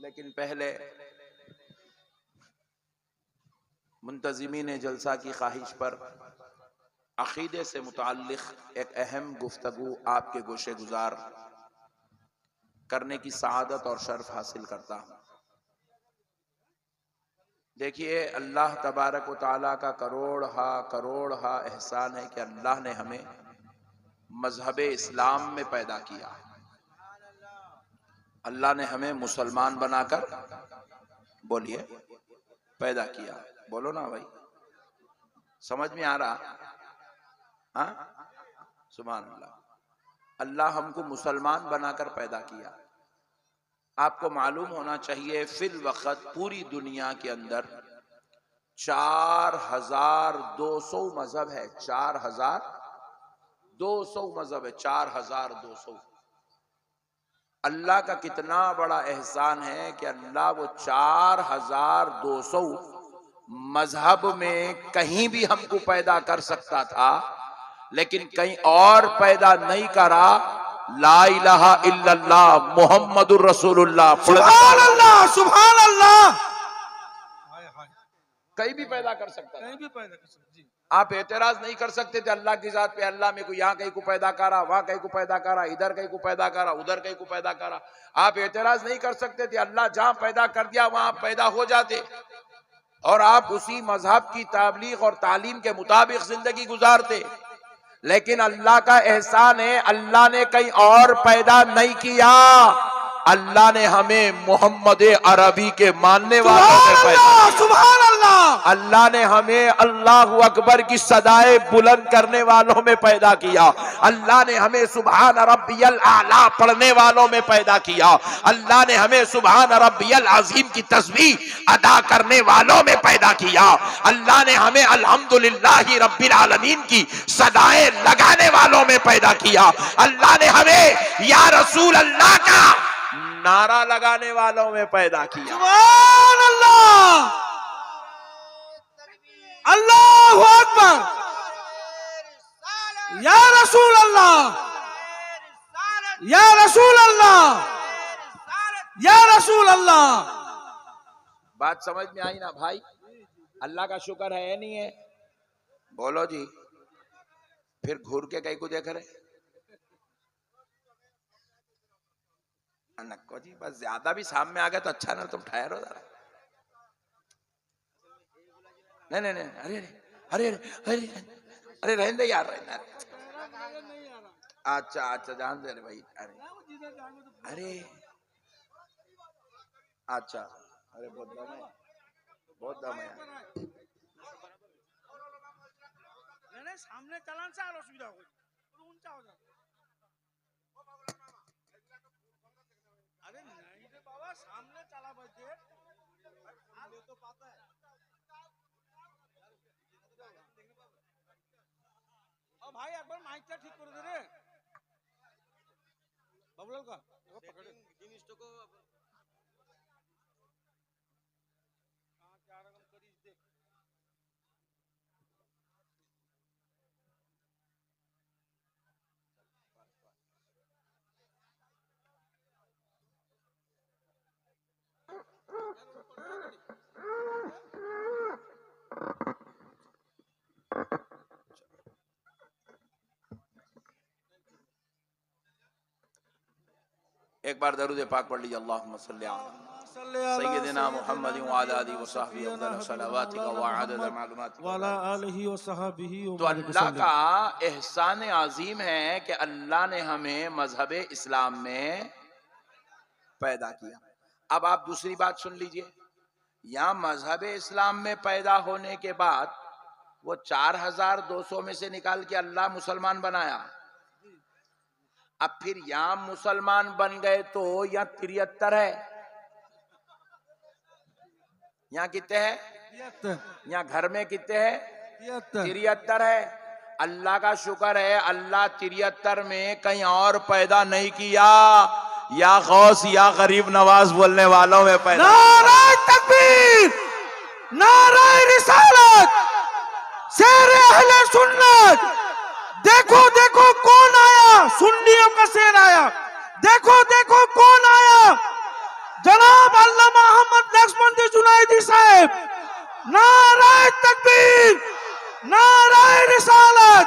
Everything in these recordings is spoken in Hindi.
लेकिन पहले मुंतज़िमीन जलसा की ख्वाहिश पर अक़ीदे से मुताल्लिक़ एक अहम गुफ्तगू आपके गोशे गुजार करने की सआदत और शर्फ हासिल करता हूँ। देखिए, अल्लाह तबारक व तआला का करोड़ हा एहसान है कि अल्लाह ने हमें मजहब इस्लाम में पैदा किया। अल्लाह ने हमें मुसलमान बनाकर, बोलिए, पैदा किया। बोलो ना भाई, समझ में आ रहा? हाँ, सुभान अल्लाह। अल्लाह हमको मुसलमान बनाकर पैदा किया। आपको मालूम होना चाहिए फिल वक्त पूरी दुनिया के अंदर 4200 मजहब है। 4200 मजहब है। 4200। अल्लाह का कितना बड़ा एहसान है कि अल्लाह वो 4200 मजहब में कहीं भी हमको पैदा कर सकता था, लेकिन कहीं और पैदा नहीं करा। ला इलाहा इल्लल्लाह मुहम्मदुर रसूलुल्लाह, सुभान अल्लाह, सुभान अल्लाह। कहीं भी पैदा कर सकता था। कहीं भी पैदा कर सकते जी। आप एतराज नहीं कर सकते थे अल्लाह की जात पे, अल्लाह में को यहाँ कहीं को पैदा करा, वहां कहीं को पैदा करा, इधर कहीं को पैदा करा, उधर कहीं को पैदा करा। आप एतराज नहीं कर सकते थे। अल्लाह जहां पैदा कर दिया वहां पैदा हो जाते और आप उसी मजहब की ताबलीग और तालीम के मुताबिक जिंदगी गुजारते। लेकिन अल्लाह का एहसान है, अल्लाह ने कहीं और पैदा नहीं किया। अल्लाह ने हमें मोहम्मद अरबी के मानने वालों में पैदा किया। सुभान अल्लाह। अल्लाह ने हमें अल्लाहु अकबर की सदाएं बुलंद करने वालों में पैदा किया। अल्लाह ने हमें सुभान रब्बियल आला पढ़ने वालों में पैदा किया। अल्लाह ने हमें सुभान रब्बियल अजीम की तस्बीह अदा करने वालों में पैदा किया। अल्लाह ने हमें अल्हम्दुलिल्लाहि रब्बिल आलमीन की सदाएं लगाने वालों में पैदा किया। अल्लाह ने हमें या रसूल अल्लाह का नारा लगाने वालों में पैदा किया। सुभान अल्लाह, अल्लाहु अकबर, या रसूल अल्लाह, या रसूल अल्लाह, या रसूल अल्लाह। बात समझ में आई ना भाई? अल्लाह का शुक्र है नहीं है? बोलो जी। फिर घूर के कहीं को देख रहे नक्को जी, बस ज्यादा भी सामने आ गया तो अच्छा ना, तुम ठहरो जरा। नहीं नहीं नहीं, अरे अरे अरे अरे अरे रहने दे यार, रहने दे। अच्छा अच्छा, जान दे भाई। अरे अरे अच्छा, अरे बहुत दम है, बहुत दम है। सामने चलान से और असुविधा हो ऊंचा हो जाता। अरे नहीं रे बाबा, सामने चला बजे ले तो पाता है। अब भाई एक बार माइक ठीक कर दे रे बबलू का पकड़े जिनिस को क्या रकम करीस देख। एक बार दरूद पाक पढ़ लीजिए। अल्लाहुम्मा सल्ली अला सय्यिदिना मुहम्मद व अला आलिहि व सहबिहि अफदल सलावातिक व अदद मालूमातिक व अला आलिहि व सहबिहि। तो अल्लाह का एहसान अजीम है कि अल्लाह ने हमें मजहब इस्लाम में पैदा किया। अब आप दूसरी बात सुन लीजिए। यहाँ मजहब इस्लाम में पैदा होने के बाद वो 4200 में से निकाल के अल्लाह मुसलमान बनाया। अब फिर यहाँ मुसलमान बन गए तो यहाँ 73 है। यहाँ कितने हैं? यहाँ घर में कितने हैं? 73 है। अल्लाह का शुक्र है, अल्लाह 73 में कहीं और पैदा नहीं किया। या गौस या गरीब नवाज बोलने वालों में पैदा। नारे तकबीर, नारे रिसालत, शेर अहले सुन्नत। देखो देखो कौन आया, सुन्नियों का शेर आया। देखो देखो कौन आया, जनाब जनाब अल्लामा अहमद लक्ष्मण जुनैदी साहब, नाराए तकबीर, नाराए रिसालत।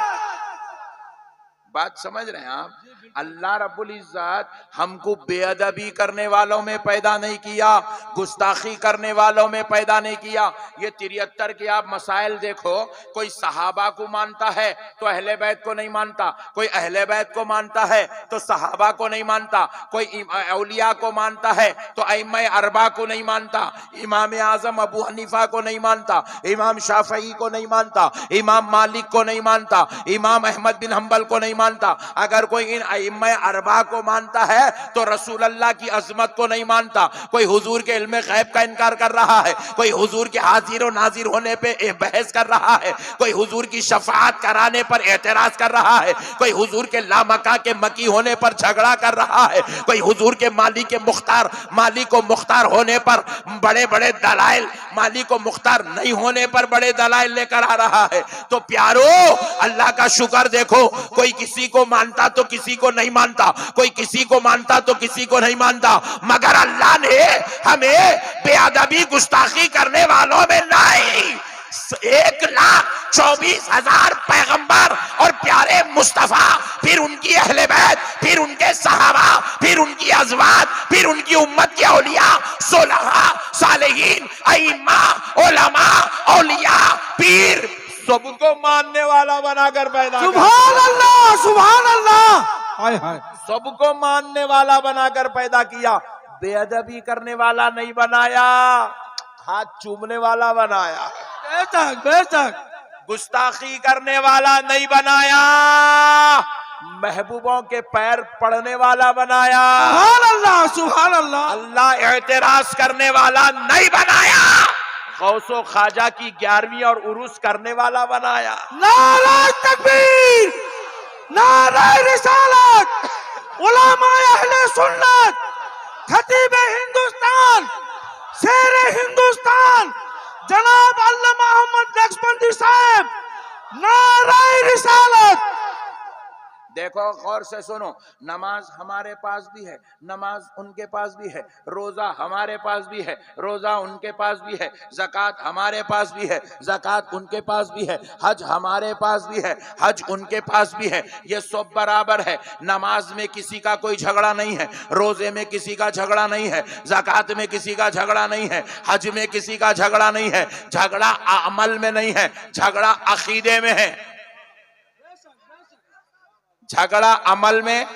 बात समझ रहे हैं आप? अल्लाह रब्बुल इज्जत हमको बेअदबी करने वालों में पैदा नहीं किया, गुस्ताखी करने वालों में पैदा नहीं किया। ये 73 के आप मसाइल देखो, कोई सहाबा को मानता है तो अहले बैत को नहीं मानता, कोई अहले बैत को मानता है तो सहाबा को नहीं मानता, कोई औलिया को मानता है तो अइम्मा अरबा को नहीं मानता, इमाम आजम अबू हनीफा को नहीं मानता, इमाम शाफई को नहीं मानता, इमाम मालिक को नहीं मानता, इमाम अहमद बिन हंबल को नहीं मानता। अगर कोई इन अइम्मा अरबा को मानता है तो रसूल अल्लाह की अजमत को नहीं मानता। कोई हुजूर के इल्म गैब का इनकार कर रहा है, कोई हुजूर के हाजिर और नाजिर होने पे बहस कर रहा है, कोई हुजूर की शफाअत कराने पर एतराज कर रहा है, कोई हुजूर के लामका के मकी होने पर झगड़ा कर रहा है, कोई हुजूर के मालिक के मुख्तार, मालिक को मुख्तार होने पर बड़े बड़े दलाइल, मालिक को मुख्तार नहीं होने पर बड़े दलाइल लेकर आ रहा है। तो प्यारो, अल्लाह का शुक्र देखो, कोई किसी को मानता तो किसी को नहीं मानता, कोई किसी को मानता तो किसी को नहीं मानता, मगर अल्लाह ने हमें बेअदबी गुस्ताखी करने वालों में नहीं, 1,24,000 पैगंबर और प्यारे मुस्तफा, फिर उनकी अहले बैत, फिर उनके सहाबा, फिर उनकी अज़वाज, फिर उनकी उम्मत के औलिया, सुलहा, सालिहीन, अइम्मा, उलमा, औलिया, पीर, सबको मानने वाला बनाकर पैदा किया। सुभान अल्लाह, सुभान अल्लाह। हाय हाय। सबको मानने वाला बनाकर पैदा किया, बेअदबी करने वाला नहीं बनाया, हाथ चूमने वाला बनाया, बेशक बेशक, गुस्ताखी करने वाला नहीं बनाया, महबूबों के पैर पड़ने वाला बनाया, सुभान अल्लाह, सुभान अल्लाह। अल्लाह एतराज करने वाला नहीं बनाया, गौसो ख्वाजा की 11वीं और उरूस करने वाला बनाया। नाराए तकबीर, नाराए रिसालत, उलमाए अहले सुन्नत, खतीब हिंदुस्तान, शेर हिंदुस्तान जनाब अल्लामा अहमद लक्ष्मण साहब, नाराए रिसालत। देखो गौर से सुनो, नमाज हमारे पास भी है, नमाज उनके पास भी है, रोजा हमारे पास भी है, रोजा उनके पास भी है, ज़कात हमारे पास भी है, ज़कात उनके पास भी है, हज हमारे पास भी है, हज उनके पास भी है। ये सब बराबर है। नमाज में किसी का कोई झगड़ा नहीं है, रोजे में किसी का झगड़ा नहीं है, ज़कात में किसी का झगड़ा नहीं है, हज में किसी का झगड़ा नहीं है। झगड़ा अमल में नहीं है, झगड़ा अकीदे में है। झगड़ा अमल में,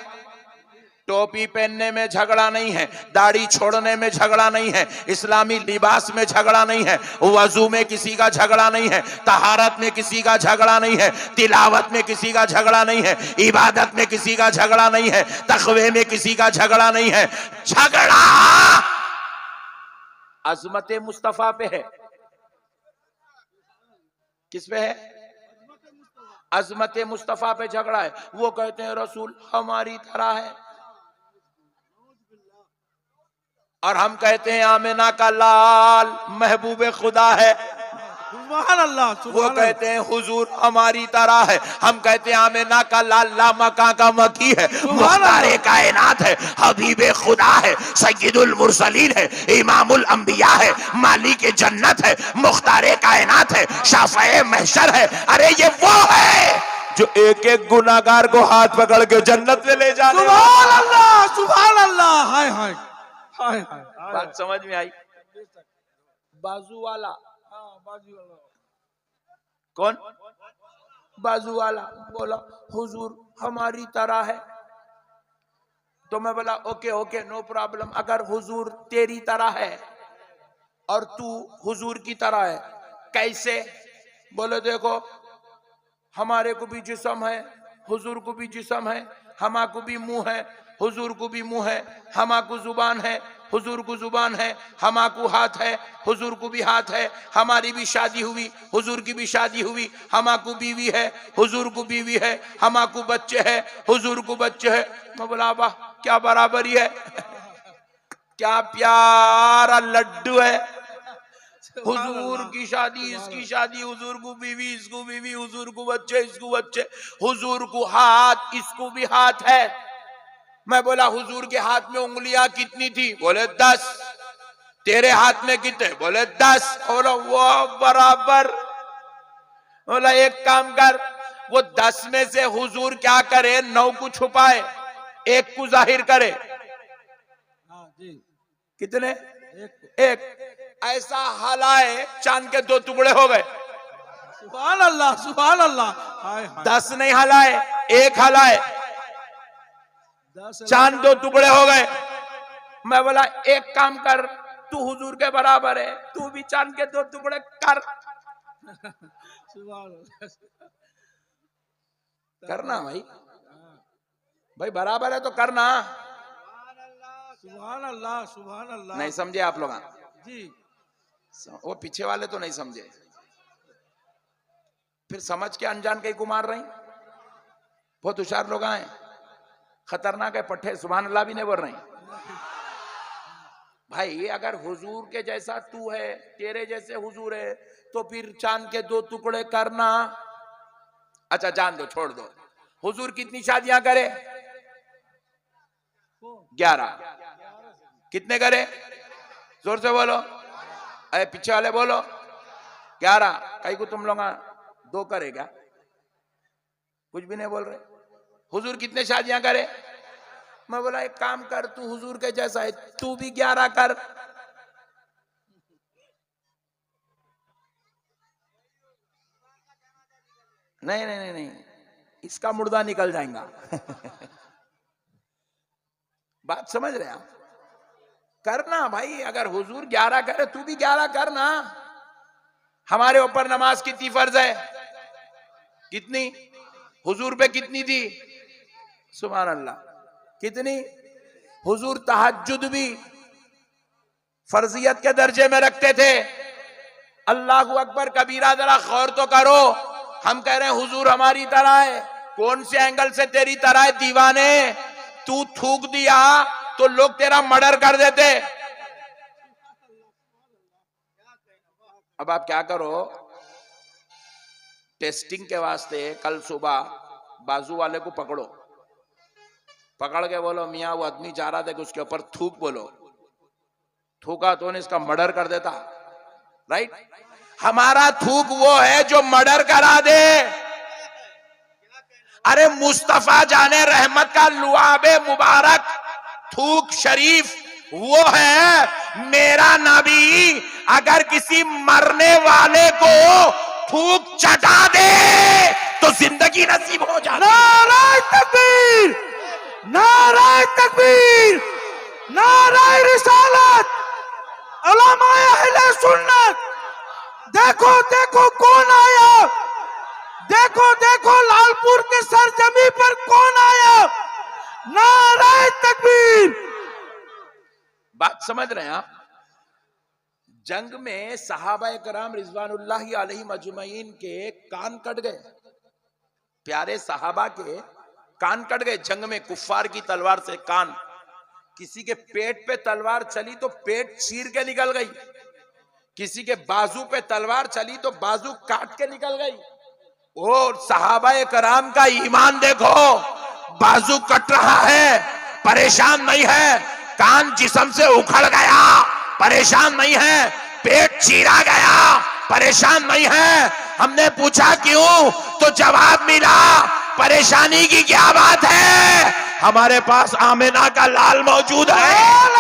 टोपी पहनने में झगड़ा नहीं है, दाढ़ी छोड़ने में झगड़ा नहीं है, इस्लामी लिबास में झगड़ा नहीं है, वजू में किसी का झगड़ा नहीं है, तहारत में किसी का झगड़ा नहीं है, तिलावत में किसी का झगड़ा नहीं है, इबादत में किसी का झगड़ा नहीं है, तकवे में किसी का झगड़ा नहीं है। झगड़ा अजमत मुस्तफा पे है। किस पे है? अजमत मुस्तफा पे झगड़ा है। वो कहते हैं रसूल हमारी तरह है, और हम कहते हैं आमिना का लाल महबूब खुदा है। सुभान अल्लाह, वो कहते हैं हुजूर हमारी तरह है, हम कहते हैं आमिना का लाल लामका का मकी है, मुख्तारे कायनात है, हबीबे खुदा है, सय्यदुल मुरसलीन है, इमामुल अंबिया है, मालिक जन्नत है, मुख्तारे कायनात है, शाफ़ए महशर है। अरे ये वो है जो एक एक गुनाहगार को हाथ पकड़ के जन्नत में ले जाने। सुभान अल्लाह, सुभान अल्लाह। हाय हाय हाय हाय। बात समझ में आई? बाजू वाला, कौन? बाजू वाला बोला हुजूर हमारी तरह है, तो मैं बोला ओके ओके नो प्रॉब्लम। अगर हुजूर तेरी तरह है और तू हुजूर की तरह है, कैसे? बोले देखो हमारे को भी जिस्म है, हुजूर को भी जिस्म है, हमा को भी मुंह है, हुजूर को भी मुंह है, हमा को जुबान है, हुजूर को जुबान है, हमा को हाथ है, हुजूर को भी हाथ है, हमारी भी शादी हुई, हुजूर की भी शादी हुई, हमा को बीवी है, हुजूर को बीवी है, हमा को बच्चे है, हुजूर को बच्चे है। मैं बोला वाह क्या बराबरी है, क्या प्यारा लड्डू है। हुजूर की शादी, इसकी शादी, हुजूर को बीवी, इसको बीवी, हुजूर को बच्चे, इसको बच्चे, हुजूर को हाथ, इसको भी हाथ है। मैं बोला हुजूर के हाथ में उंगलियां कितनी थी? बोले 10। तेरे हाथ में कितने? बोले 10। बोला वो बराबर। बोला एक काम कर, वो 10 में से हुजूर क्या करे, 9 को छुपाए, 1 को जाहिर करे। हाँ जी। कितने? एक। एक। ऐसा हलाए, चांद के 2 टुकड़े हो गए। सुभान अल्लाह, सुभान अल्लाह। हाय हाय। 10 नहीं हलाए, 1 हलाए, 10 चांद 2 टुकड़े हो गए। मैं बोला एक काम कर, तू हुजूर के बराबर है, तू भी चांद के 2 टुकड़े कर। सुभान अल्लाह। करना भाई, भाई बराबर है तो करना। सुभान अल्लाह, सुभान अल्लाह। नहीं समझे आप लोग? जी। वो पीछे वाले तो नहीं समझे, फिर समझ के अनजान कहीं को मार रही। बहुत होशियार लोग आए, खतरनाक है पट्टे, सुभान अल्लाह भी नहीं बोल रहे। भाई अगर हुजूर के जैसा तू है, तेरे जैसे हुजूर है, तो फिर चांद के 2 टुकड़े करना। अच्छा जान दो, छोड़ दो। हुजूर कितनी शादियां करे? 11। कितने करे? जोर से बोलो, अरे पीछे वाले बोलो। 11। कहीं को तुम लोग 2 करे क्या? कुछ भी नहीं बोल रहे। हुजूर कितने शादियां करे? मैं बोला एक काम कर, तू हुजूर के जैसा है, तू भी 11 कर। नहीं नहीं नहीं नहीं, इसका मुर्दा निकल जाएगा। बात समझ रहे आप? करना भाई, अगर हुजूर 11 करे, तू भी 11 करना। हमारे ऊपर नमाज कितनी फर्ज है? कितनी? हुजूर पे कितनी थी? सुभान अल्लाह, कितनी? हुजूर तहज्जुद भी फर्जियत के दर्जे में रखते थे। अल्लाहु अकबर कबीरा, जरा गौर तो करो। हम कह रहे हैं हुजूर हमारी तरह है, कौन से एंगल से तेरी तरह है दीवाने? तू थूक दिया तो लोग तेरा मर्डर कर देते। अब आप क्या करो, टेस्टिंग के वास्ते कल सुबह बाजू वाले को पकड़ो, पकड़ के बोलो मियाँ वो आदमी जा रहा था कि उसके ऊपर थूक, बोलो थूका तो ने इसका मर्डर कर देता। राइट? हमारा थूक वो है जो मर्डर करा दे। अरे मुस्तफा जाने रहमत का लुआबे मुबारक थूक शरीफ वो है। मेरा नबी अगर किसी मरने वाले को थूक चटा दे तो जिंदगी नसीब हो जाती। नाराए तकबीर, नाराए तकबीर, नाराए रिसालत, उलमाए अहले सुन्नत। देखो देखो कौन आया, देखो देखो लालपुर के सरजमी पर कौन आया। नाराए तकबीर। बात समझ रहे हैं आप? जंग में सहाबा कराम रिजवानुल्लाहि अलैहिम अजमईन के कान कट गए, प्यारे सहाबा के कान कट गए जंग में। कुफ्फार की तलवार से कान, किसी के पेट पे तलवार चली तो पेट चीर के निकल गई, किसी के बाजू पे तलवार चली तो बाजू काट के निकल गई। और सहाबा कराम का ईमान देखो, बाजू कट रहा है परेशान नहीं है, कान जिस्म से उखड़ गया परेशान नहीं है, पेट चीरा गया परेशान नहीं है। हमने पूछा क्यों, तो जवाब मिला परेशानी की क्या बात है, हमारे पास आमिना का लाल मौजूद है,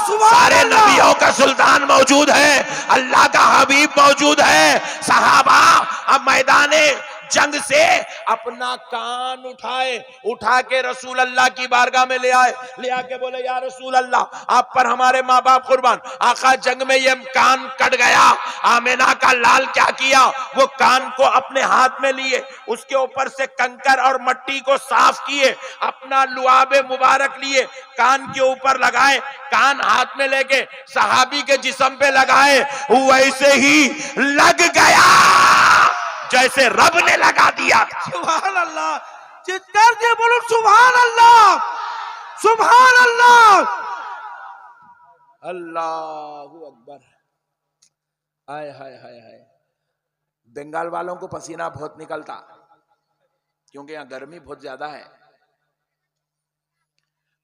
सारे नबियों का सुल्तान मौजूद है, अल्लाह का हबीब मौजूद है। सहाबा अब मैदाने जंग से अपना कान उठाए, उठा के रसूल अल्लाह की बारगाह में ले आए, ले आके बोले या रसूल अल्लाह आप पर हमारे माँ बाप कुर्बान, आका जंग में ये कान कट गया। आमिना का लाल क्या किया, वो कान को अपने हाथ में लिए, उसके ऊपर से कंकर और मट्टी को साफ किए, अपना लुआबे मुबारक लिए, कान के ऊपर लगाए, कान हाथ में लेके सहाबी के जिस्म पे लगाए, वैसे ही लग गया जैसे रब ने लगा दिया था। सुभान अल्लाह, चित्कार के बोलो सुभान अल्लाह, सुभान अल्लाह, अल्लाहू अकबर। हाय हाय हाय हाय। बंगाल वालों को पसीना बहुत निकलता क्योंकि यहाँ गर्मी बहुत ज्यादा है।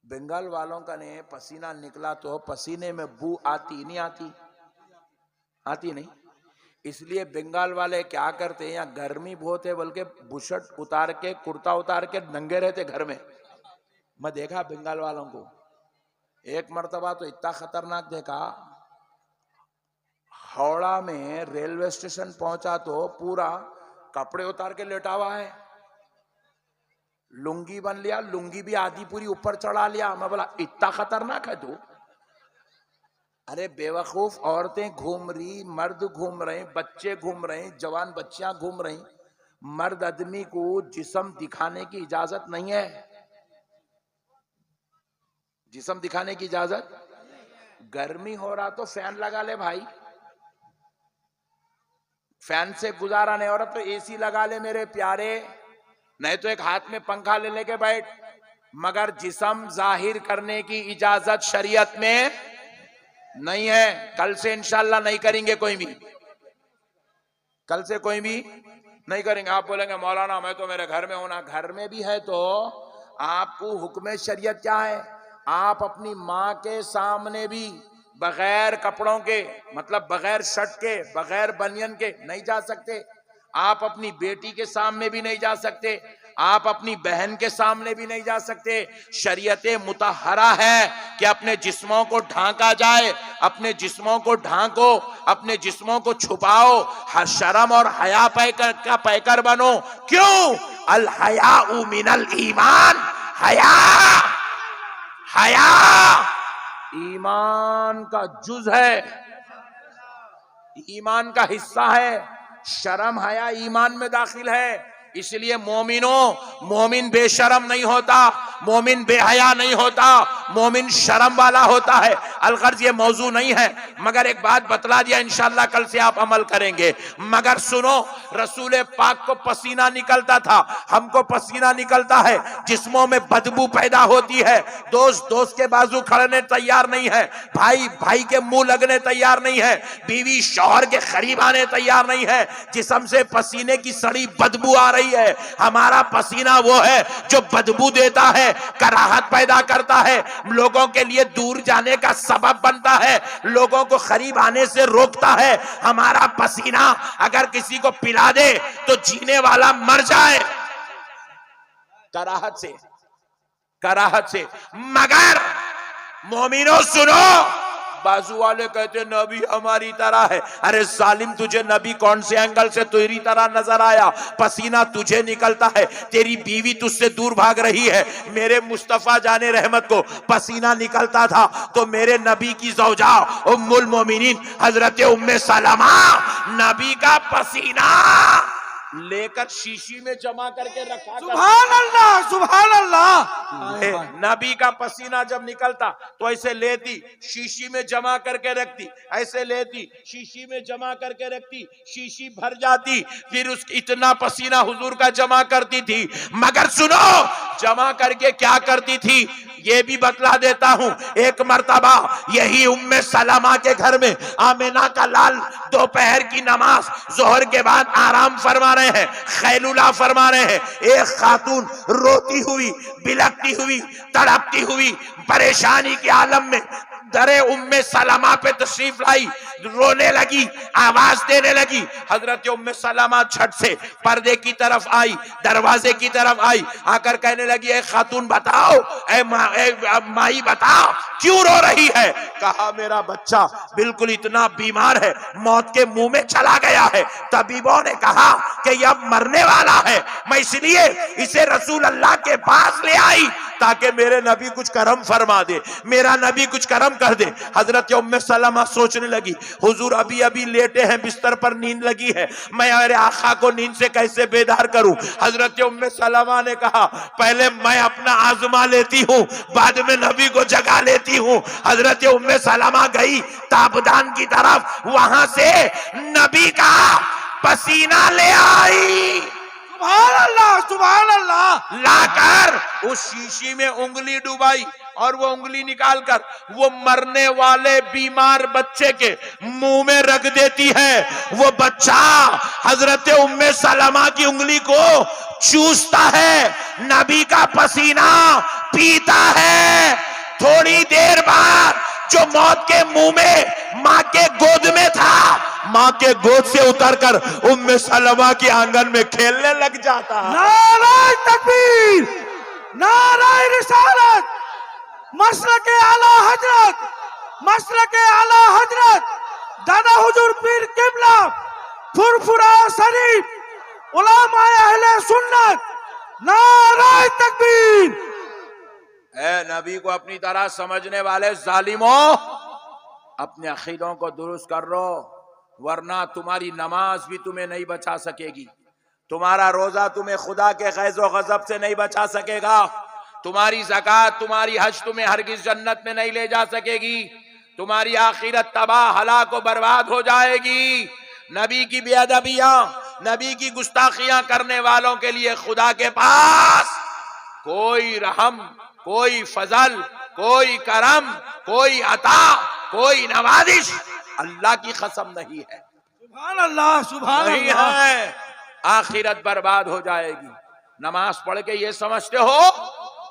बंगाल वालों का ने पसीना निकला तो पसीने में बू आती नहीं आती? आती नहीं। इसलिए बंगाल वाले क्या करते हैं, यहाँ गर्मी बहुत है बल्कि बुशर्ट उतार के कुर्ता उतार के नंगे रहते घर में। मैं देखा बंगाल वालों को, एक मर्तबा तो इतना खतरनाक देखा, हावड़ा में रेलवे स्टेशन पहुंचा तो पूरा कपड़े उतार के लेटा हुआ है, लुंगी बन लिया, लुंगी भी आधी पूरी ऊपर चढ़ा लिया। मैं बोला इतना खतरनाक है तू? अरे बेवकूफ, औरतें घूम रही, मर्द घूम रहे, बच्चे घूम रहे, जवान बच्चियां घूम रही। मर्द आदमी को जिस्म दिखाने की इजाजत नहीं है, जिस्म दिखाने की इजाजत। गर्मी हो रहा तो फैन लगा ले भाई, फैन से गुजारा नहीं हो रहा तो एसी लगा ले मेरे प्यारे, नहीं तो एक हाथ में पंखा ले लेके बैठ। मगर जिस्म जाहिर करने की इजाजत शरीयत में नहीं है। कल से इंशाल्लाह नहीं करेंगे कोई भी, कल से कोई भी नहीं करेंगे। आप बोलेंगे मौलाना मैं तो मेरे घर में हूं ना, घर में भी है तो आपको हुक्म शरीयत क्या है? आप अपनी माँ के सामने भी बगैर कपड़ों के, मतलब बगैर शर्ट के, बगैर बनियन के नहीं जा सकते। आप अपनी बेटी के सामने भी नहीं जा सकते, आप अपनी बहन के सामने भी नहीं जा सकते। शरीयत मुतहरा है कि अपने जिस्मों को ढांका जाए, अपने जिस्मों को ढांको, अपने जिस्मों को छुपाओ, हर शर्म और हया का पैकर बनो। क्यों? अल हयाउ मिनल ईमान, हया हया ईमान का जुज है, ईमान का हिस्सा है। शर्म हया ईमान में दाखिल है। इसलिए मोमिन बेशरम नहीं होता, मोमिन बेहया नहीं होता, मोमिन शर्म वाला होता है। अलगर्ज ये मौजू नहीं है, मगर एक बात बतला दिया, इंशाल्लाह कल से आप अमल करेंगे। मगर सुनो, रसूल पाक को पसीना निकलता था, हमको पसीना निकलता है, जिस्मों में बदबू पैदा होती है, दोस्त के बाजू खड़ने तैयार नहीं है, भाई के मुंह लगने तैयार नहीं है, बीवी शौहर के करीब आने तैयार नहीं है, जिस्म से पसीने की सड़ी बदबू आ रही है। हमारा पसीना वो है जो बदबू देता है, कराहत पैदा करता है, लोगों के लिए दूर जाने का सबब बनता है, लोगों को करीब आने से रोकता है। हमारा पसीना अगर किसी को पिला दे तो जीने वाला मर जाए कराहत से। मगर मोमिनो सुनो, बाजू वाले कहते नबी हमारी तरह है। अरे जालिम, तुझे नबी कौन से एंगल से तेरी तरह नजर आया? पसीना तुझे निकलता है, तेरी बीवी तुझसे दूर भाग रही है। मेरे मुस्तफा जाने रहमत को पसीना निकलता था तो मेरे नबी की ज़ौजा उम्मुल मोमिनीन हजरत उम्मे सलमा नबी का पसीना लेकर शीशी में जमा करके रखा। सुभान अल्लाह, सुभान अल्लाह। नबी का पसीना जब निकलता तो ऐसे लेती, शीशी में जमा करके रखती, ऐसे लेती, शीशी में जमा करके रखती, शीशी भर जाती, फिर उस इतना पसीना हुजूर का जमा करती थी। मगर सुनो, जमा करके क्या करती थी ये भी बतला देता हूं। एक मर्तबा यही उम्मे सलमा के घर में आमिना का लाल दोपहर की नमाज जोहर के बाद आराम फरमा रहे हैं, खैलुला फरमा रहे हैं। एक खातून रोती हुई, बिलखती हुई, तड़पती हुई, परेशानी के आलम में दरे उम्मे सलमा पे तशरीफ लाई, रोने लगी, आवाज देने लगी। हजरत उम्मे सलमा झट से पर्दे की तरफ आई, दरवाजे की तरफ आई, आकर कहने लगी ए खातून बताओ, ए माई बताओ क्यों रो रही है? कहा मेरा बच्चा बिल्कुल इतना बीमार है, मौत के मुंह में चला गया है। तबीबों ने कहा कि यह मरने वाला है, मैं इसलिए इसे रसूल अल्लाह के पास ले आई ताकि मेरे नबी कुछ करम फरमा दे, मेरा नबी कुछ करम कर दे। हजरत उम्मे सलमा सोचने लगी, हुजूर अभी अभी लेटे हैं, बिस्तर पर नींद लगी है, मैं मेरे आका को नींद से कैसे बेदार करूं? हजरत उम्मे सलमा ने कहा पहले मैं अपना आजमा लेती हूं, बाद में नबी को जगा लेती हूं। हजरत उम्मे सलमा गई ताबदान की तरफ, वहां से नबी का पसीना ले आई। सुभान अल्लाह, सुभान अल्लाह। लाकर उस शीशी में उंगली डुबाई और वो उंगली निकालकर वो मरने वाले बीमार बच्चे के मुंह में रख देती है। वो बच्चा हजरत उम्मे सलमा की उंगली को चूसता है, नबी का पसीना पीता है। थोड़ी देर बाद जो मौत के मुंह में मां के गोद में था, मां के गोद से उतरकर उम्मे सलमा के आंगन में खेलने लग जाता। नाराए तकबीर, नाराए रिसालत, मसलके आला हजरत, मसलके आला हजरत दादा हुजूर पीर किबला फुरफुरा शरीफ, उलमाए अहले सुन्नत, नाराए तकबीर। ए नबी को अपनी तरह समझने वाले जालिमों, अपने अकीदों को दुरुस्त कर लो, वरना तुम्हारी नमाज भी तुम्हें नहीं बचा सकेगी, तुम्हारा रोजा तुम्हें खुदा के ग़ैज़ो ग़ज़ब से नहीं बचा सकेगा, तुम्हारी ज़कात तुम्हारी हज तुम्हें हरगिज़ जन्नत में नहीं ले जा सकेगी, तुम्हारी आखिरत तबाह हलाक व बर्बाद हो जाएगी। नबी की बेअदबियां, नबी की गुस्ताखियां करने वालों के लिए खुदा के पास कोई रहम, कोई फजल, कोई करम, कोई अता, कोई नवाजिश अल्लाह की कसम नहीं है। सुभान अल्लाह, सुभान नहीं अल्लाह। है, आखिरत बर्बाद हो जाएगी। नमाज पढ़ के ये समझते हो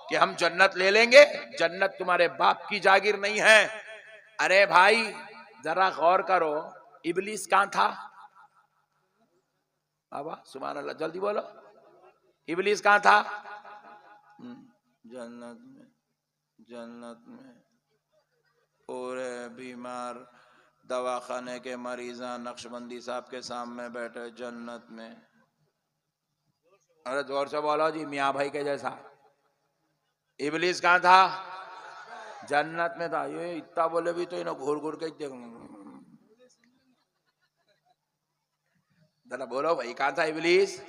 कि हम जन्नत ले लेंगे? जन्नत तुम्हारे बाप की जागीर नहीं है। अरे भाई जरा गौर करो, इबलीस कहां था? बाबा सुभान अल्लाह, जल्दी बोलो, इबलीस कहां था? जन्नत में, जन्नत में। पूरे बीमार दवाखाने के मरीजा नक्शबंदी साहब के सामने बैठे जन्नत में। अरे जोर से बोलो जी, मियाँ भाई के जैसा। इबलीस कहां था? जन्नत में था। ये इतना बोले भी तो इन्हें घूर घूर के देख। जरा बोलो भाई, कहां था इबलीस?